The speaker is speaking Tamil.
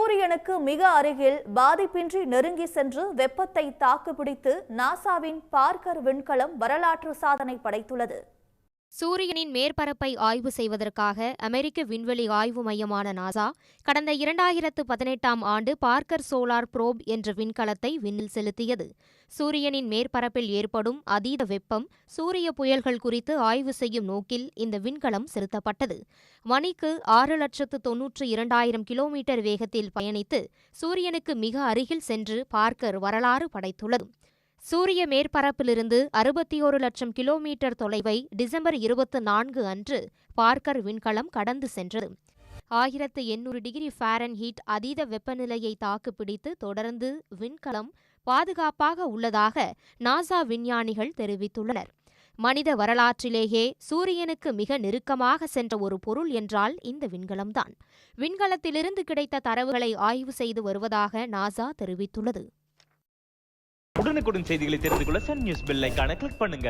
சூரியனுக்கு மிக அருகில் பாதிப்பின்றி நெருங்கி சென்று வெப்பத்தை தாக்குப்பிடித்து நாசாவின் பார்க்கர் விண்கலம் வரலாற்று சாதனை படைத்துள்ளது. சூரியனின் மேற்பரப்பை ஆய்வு செய்வதற்காக அமெரிக்க விண்வெளி ஆய்வு மையமான நாசா கடந்த 2018ஆம் ஆண்டு பார்க்கர் சோலார் புரோப் என்ற விண்கலத்தை விண்ணில் செலுத்தியது. சூரியனின் மேற்பரப்பில் ஏற்படும் அதீத வெப்பம், சூரிய புயல்கள் குறித்து ஆய்வு செய்யும் நோக்கில் இந்த விண்கலம் செலுத்தப்பட்டது. மணிக்கு 6,92,000 கிலோமீட்டர் வேகத்தில் பயணித்து சூரியனுக்கு மிக அருகில் சென்று பார்க்கர் வரலாறு படைத்துள்ளது. சூரிய மேற்பரப்பிலிருந்து 61 லட்சம் கிலோமீட்டர் தொலைவை டிசம்பர் 24 அன்று பார்க்கர் விண்கலம் கடந்து சென்றது. 1800 டிகிரி ஃபாரன்ஹீட் அதீத வெப்பநிலையை தாக்குப்பிடித்து தொடர்ந்து விண்கலம் பாதுகாப்பாக உள்ளதாக நாசா விஞ்ஞானிகள் தெரிவித்துள்ளனர். மனித வரலாற்றிலேயே சூரியனுக்கு மிக நெருக்கமாக சென்ற ஒரு பொருள் என்றால் இந்த விண்கலம்தான். விண்கலத்திலிருந்து கிடைத்த தரவுகளை ஆய்வு செய்து வருவதாக நாசா தெரிவித்துள்ளது. உடனுக்குடன் செய்திகளை தெரிந்து கொள்ள சன் நியூஸ் பெல் ஐகானை கிளிக் பண்ணுங்க.